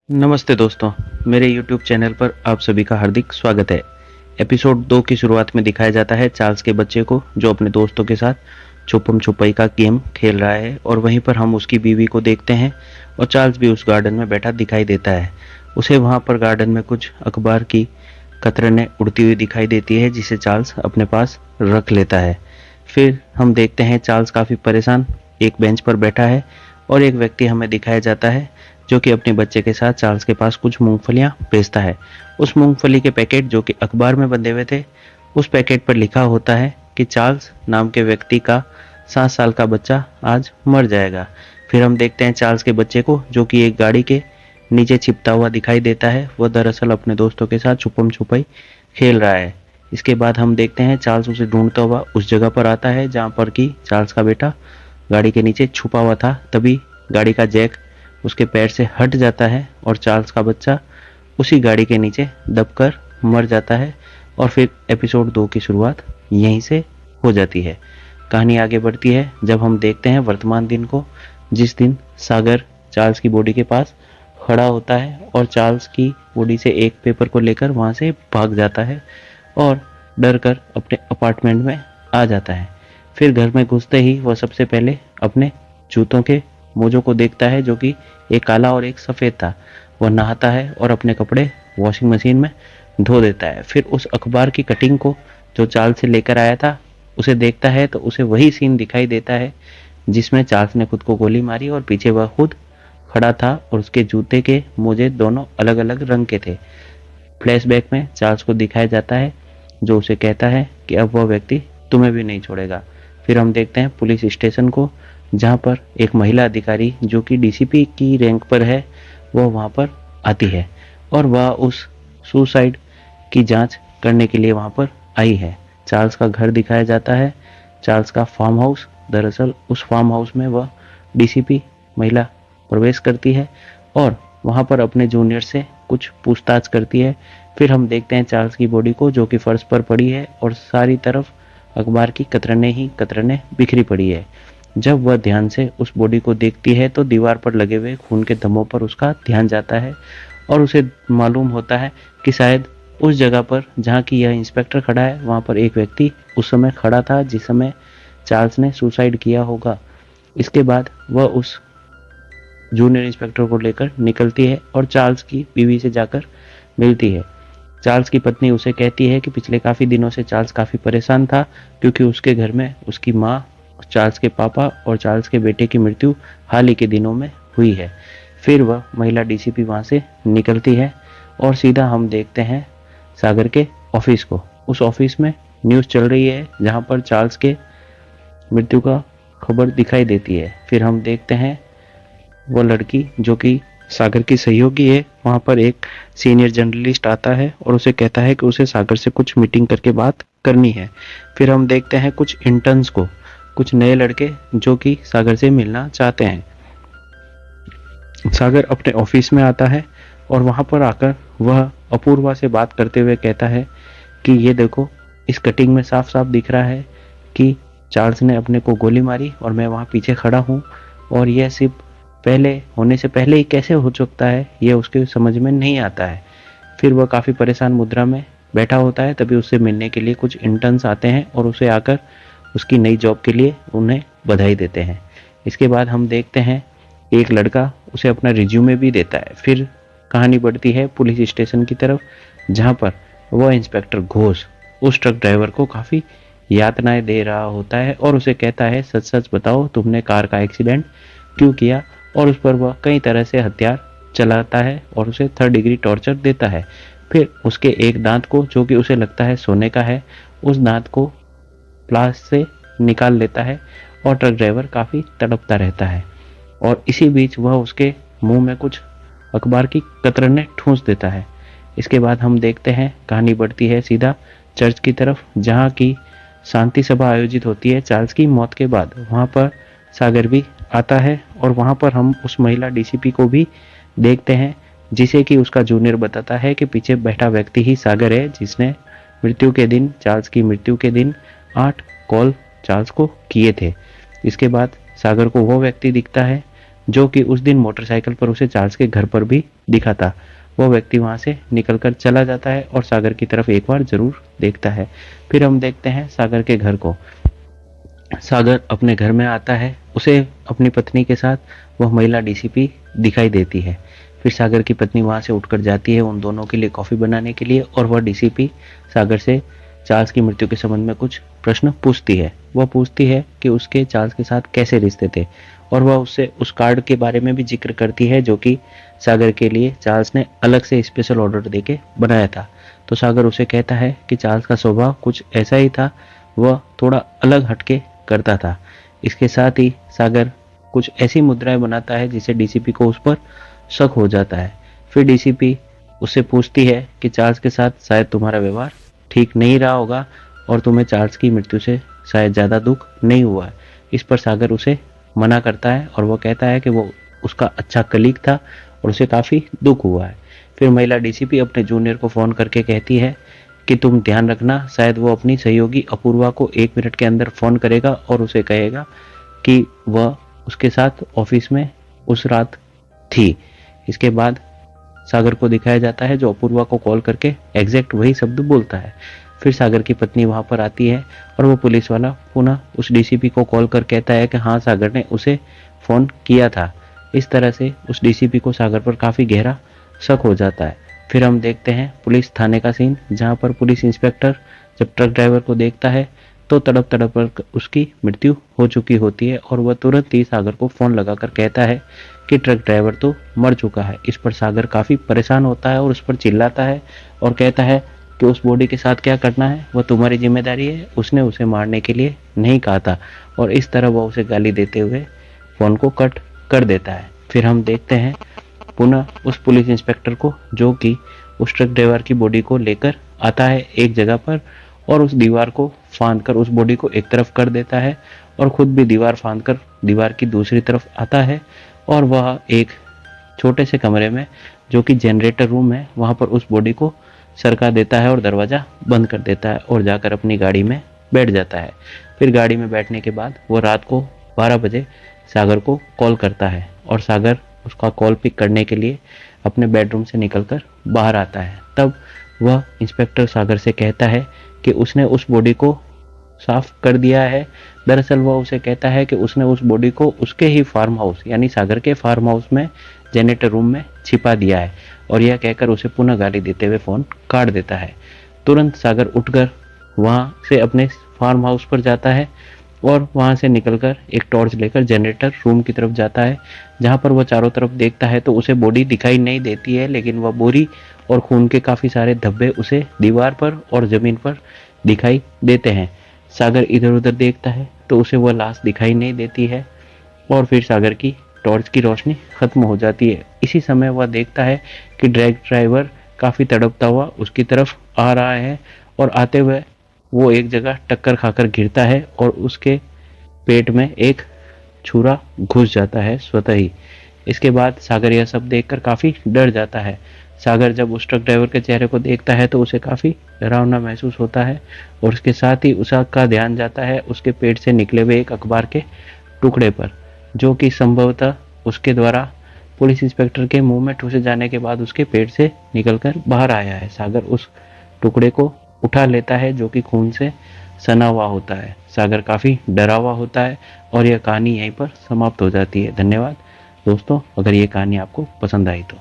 नमस्ते दोस्तों, मेरे YouTube चैनल पर आप सभी का हार्दिक स्वागत है। एपिसोड 2 की शुरुआत में दिखाया जाता है चार्ल्स के बच्चे को जो अपने दोस्तों के साथ छुपम छुपाई का गेम खेल रहा है और वहीं पर हम उसकी बीवी को देखते हैं और चार्ल्स भी उस गार्डन में बैठा दिखाई देता है। उसे वहां पर गार्डन में कुछ अखबार की कतरनें उड़ती हुई दिखाई देती है जिसे चार्ल्स अपने पास रख लेता है। फिर हम देखते हैं चार्ल्स काफ़ी परेशान एक बेंच पर बैठा है और एक व्यक्ति हमें दिखाया जाता है जो कि अपने बच्चे के साथ चार्ल्स के पास कुछ मूंगफलियां बेचता है। उस मूंगफली के पैकेट जो कि अखबार में बंधे हुए थे, उस पैकेट पर लिखा होता है कि चार्ल्स नाम के व्यक्ति का 7 साल का बच्चा आज मर जाएगा। फिर हम देखते हैं चार्ल्स के बच्चे को जो कि एक गाड़ी के नीचे छिपता हुआ दिखाई देता है। वह दरअसल अपने दोस्तों के साथ छुपम छुपाई खेल रहा है। इसके बाद हम देखते हैं चार्ल्स उसे ढूंढता हुआ उस जगह पर आता है जहाँ पर कि चार्ल्स का बेटा गाड़ी के नीचे छुपा हुआ था। तभी गाड़ी का जैक उसके पैर से हट जाता है और चार्ल्स का बच्चा उसी गाड़ी के नीचे दबकर मर जाता है। और फिर एपिसोड 2 की शुरुआत यहीं से हो जाती है। कहानी आगे बढ़ती है जब हम देखते हैं वर्तमान दिन को, जिस दिन सागर चार्ल्स की बॉडी के पास खड़ा होता है और चार्ल्स की बॉडी से एक पेपर को लेकर वहां से भाग जाता है और डर कर अपने अपार्टमेंट में आ जाता है। फिर घर में घुसते ही वह सबसे पहले अपने जूतों के मोजों को देखता है जो कि एक काला और एक सफ़ेद था। वह नहाता है और अपने कपड़े वॉशिंग मशीन में धो देता है। फिर उस अखबार की कटिंग को जो चार्ल्स से लेकर आया था उसे देखता है तो उसे वही सीन दिखाई देता है जिसमें चार्ल्स ने खुद को गोली मारी और पीछे वह खुद खड़ा था और उसके जूते के मोजे दोनों अलग अलग रंग के थे। फ्लैशबैक में चार्ल्स को दिखाया जाता है जो उसे कहता है कि अब वह व्यक्ति तुम्हें भी नहीं छोड़ेगा। फिर हम देखते हैं पुलिस स्टेशन को जहां पर एक महिला अधिकारी जो कि डीसीपी की रैंक पर है वह वहां पर आती है और वह उस सुसाइड की जांच करने के लिए वहां पर आई है। चार्ल्स का घर दिखाया जाता है, चार्ल्स का फार्म हाउस। दरअसल उस फार्म हाउस में वह डीसीपी महिला प्रवेश करती है और वहां पर अपने जूनियर से कुछ पूछताछ करती है। फिर हम देखते हैं चार्ल्स की बॉडी को जो कि फर्श पर पड़ी है और सारी तरफ अखबार की कतरने ही कतरने बिखरी पड़ी है। जब वह ध्यान से उस बॉडी को देखती है तो दीवार पर लगे हुए खून के धब्बों पर उसका ध्यान जाता है और उसे मालूम होता है कि शायद उस जगह पर जहाँ की यह इंस्पेक्टर खड़ा है वहाँ पर एक व्यक्ति उस समय खड़ा था जिस समय चार्ल्स ने सुसाइड किया होगा। इसके बाद वह उस जूनियर इंस्पेक्टर को लेकर निकलती है और चार्ल्स की बीवी से जाकर मिलती है। चार्ल्स की पत्नी उसे कहती है कि पिछले काफ़ी दिनों से चार्ल्स काफ़ी परेशान था क्योंकि उसके घर में उसकी माँ, चार्ल्स के पापा और चार्ल्स के बेटे की मृत्यु हाल ही के दिनों में हुई है। फिर वह महिला डीसीपी वहाँ से निकलती है और सीधा हम देखते हैं सागर के ऑफिस को। उस ऑफिस में न्यूज़ चल रही है जहाँ पर चार्ल्स के मृत्यु का खबर दिखाई देती है। फिर हम देखते हैं वो लड़की जो कि सागर की सहयोगी है, वहाँ पर एक सीनियर जर्नलिस्ट आता है और उसे कहता है कि उसे सागर से कुछ मीटिंग करके बात करनी है। फिर हम देखते हैं कुछ इंटर्न्स को, कुछ नए लड़के जो कि सागर से मिलना चाहते हैं। सागर अपने ऑफिस में आता है और वहां पर आकर वह अपूर्वा से बात करते हुए कहता है कि ये देखो, इस कटिंग में साफ साफ दिख रहा है कि चार्ल्स ने अपने को गोली मारी और मैं वहां पीछे खड़ा हूं और यह सिर्फ पहले होने से पहले ही कैसे हो सकता है ये उसके समझ में नहीं आता है। फिर वह काफ़ी परेशान मुद्रा में बैठा होता है। तभी उससे मिलने के लिए कुछ इंटर्न्स आते हैं और उसे आकर उसकी नई जॉब के लिए उन्हें बधाई देते हैं। इसके बाद हम देखते हैं एक लड़का उसे अपना रिज्यूमे भी देता है। फिर कहानी बढ़ती है पुलिस स्टेशन की तरफ जहाँ पर वह इंस्पेक्टर घोष उस ट्रक ड्राइवर को काफ़ी यातनाएं दे रहा होता है और उसे कहता है सच सच बताओ तुमने कार का एक्सीडेंट क्यों किया, और उस पर वह कई तरह से हथियार चलाता है और उसे 3rd डिग्री टॉर्चर देता है। फिर उसके एक दांत को जो कि उसे लगता है सोने का है, उस दांत को प्लास से निकाल लेता है और ट्रक ड्राइवर काफ़ी तड़पता रहता है और इसी बीच वह उसके मुंह में कुछ अखबार की कतरनें ठूंस देता है। इसके बाद हम देखते हैं कहानी बढ़ती है सीधा चर्च की तरफ जहाँ की शांति सभा आयोजित होती है चार्ल्स की मौत के बाद। वहाँ पर सागर भी आता है और वहाँ पर हम उस महिला डीसीपी को भी देखते हैं जिसे कि उसका जूनियर बताता है कि पीछे बैठा व्यक्ति ही सागर है जिसने मृत्यु के दिन, चार्ल्स की मृत्यु के दिन 8 कॉल चार्ल्स को किए थे। इसके बाद सागर को वो व्यक्ति दिखता है जो कि उस दिन मोटरसाइकिल पर उसे चार्ल्स के घर पर भी दिखा था। वो व्यक्ति वहां से निकलकर चला जाता है और सागर की तरफ एक बार जरूर देखता है। फिर हम देखते हैं सागर के घर को। सागर अपने घर में आता है, उसे अपनी पत्नी के साथ वह महिला डीसीपी दिखाई देती है। फिर सागर की पत्नी वहां से उठकर जाती है उन दोनों के लिए कॉफी बनाने के लिए, और वह डीसीपी सागर से चार्ल्स की मृत्यु के संबंध में कुछ प्रश्न पूछती है। वह पूछती है कि उसके चार्ल्स के साथ कैसे रिश्ते थे, और वह उससे उस कार्ड के बारे में भी जिक्र करती है जो कि सागर के लिए चार्ल्स ने अलग से स्पेशल ऑर्डर देके बनाया था। तो सागर उसे कहता है कि चार्ल्स का स्वभाव कुछ ऐसा ही था, वह थोड़ा अलग हटके करता था। इसके साथ ही सागर कुछ ऐसी मुद्राएं बनाता है जिसे डीसीपी को उस पर शक हो जाता है। फिर डीसीपी उससे पूछती है कि चार्ल्स के साथ शायद तुम्हारा व्यवहार ठीक नहीं रहा होगा और तुम्हें चार्ल्स की मृत्यु से शायद ज़्यादा दुख नहीं हुआ है। इस पर सागर उसे मना करता है और वो कहता है कि वो उसका अच्छा कलीग था और उसे काफ़ी दुख हुआ है। फिर महिला डीसीपी अपने जूनियर को फ़ोन करके कहती है कि तुम ध्यान रखना, शायद वो अपनी सहयोगी अपूर्वा को 1 मिनट के अंदर फ़ोन करेगा और उसे कहेगा कि वह उसके साथ ऑफिस में उस रात थी। इसके बाद सागर को दिखाया जाता है जो अपूर्वा को कॉल करके एग्जैक्ट वही शब्द बोलता है। फिर सागर की पत्नी वहां पर आती है और वो पुलिस वाला पुनः उस डीसीपी को कॉल कर कहता है कि हाँ, सागर ने उसे फ़ोन किया था। इस तरह से उस डीसीपी को सागर पर काफ़ी गहरा शक हो जाता है। फिर हम देखते हैं पुलिस थाने का सीन, जहाँ पर पुलिस इंस्पेक्टर जब ट्रक ड्राइवर को देखता है तो तड़प तड़प कर उसकी मृत्यु हो चुकी होती है, और वह तुरंत ही सागर को फ़ोन लगाकर कहता है कि ट्रक ड्राइवर तो मर चुका है। इस पर सागर काफ़ी परेशान होता है और उस पर चिल्लाता है और कहता है कि उस बॉडी के साथ क्या करना है वह तुम्हारी जिम्मेदारी है, उसने उसे मारने के लिए नहीं कहा था। और इस तरह वह उसे गाली देते हुए फ़ोन को कट कर देता है। फिर हम देखते हैं पुनः उस पुलिस इंस्पेक्टर को जो कि उस ट्रक ड्राइवर की बॉडी को लेकर आता है एक जगह पर, और उस दीवार को फांद कर उस बॉडी को एक तरफ कर देता है और खुद भी दीवार फांद कर दीवार की दूसरी तरफ आता है, और वह एक छोटे से कमरे में जो कि जनरेटर रूम है वहां पर उस बॉडी को सरका देता है और दरवाज़ा बंद कर देता है और जाकर अपनी गाड़ी में बैठ जाता है। फिर गाड़ी में बैठने के बाद वो रात को 12 बजे सागर को कॉल करता है और सागर उसका कॉल पिक करने के लिए अपने बेडरूम से निकलकर बाहर आता है। तब वह इंस्पेक्टर सागर से कहता है कि उसने उस बॉडी को साफ कर दिया है। दरअसल वह उसे कहता है कि उसने उस बॉडी को उसके ही फार्म हाउस यानी सागर के फार्म हाउस में जनरेटर रूम में छिपा दिया है, और यह कहकर उसे पुनः गाली देते हुए फ़ोन काट देता है। तुरंत सागर उठकर वहां से अपने फार्म हाउस पर जाता है और वहां से निकलकर एक टॉर्च लेकर जनरेटर रूम की तरफ जाता है, जहां पर वह चारों तरफ देखता है तो उसे बॉडी दिखाई नहीं देती है, लेकिन वह बोरी और खून के काफ़ी सारे धब्बे उसे दीवार पर और ज़मीन पर दिखाई देते हैं। सागर इधर उधर देखता है तो उसे वह लाश दिखाई नहीं देती है, और फिर सागर की टॉर्च की रोशनी खत्म हो जाती है। इसी समय वह देखता है कि ड्राइवर काफ़ी तड़पता हुआ उसकी तरफ आ रहा है, और आते हुए वो एक जगह टक्कर खाकर गिरता है और उसके पेट में एक छुरा घुस जाता है स्वतः ही। इसके बाद सागर यह सब देखकर काफ़ी डर जाता है। सागर जब उस ट्रक ड्राइवर के चेहरे को देखता है तो उसे काफ़ी डरावना महसूस होता है, और उसके साथ ही उसका ध्यान जाता है उसके पेट से निकले हुए एक अखबार के टुकड़े पर, जो कि संभवतः उसके द्वारा पुलिस इंस्पेक्टर के मुंह में ठूसे जाने के बाद उसके पेट से निकलकर बाहर आया है। सागर उस टुकड़े को उठा लेता है जो कि खून से सना हुआ होता है। सागर काफ़ी डरा हुआ होता है और यह कहानी यहीं पर समाप्त हो जाती है। धन्यवाद दोस्तों, अगर ये कहानी आपको पसंद आई तो।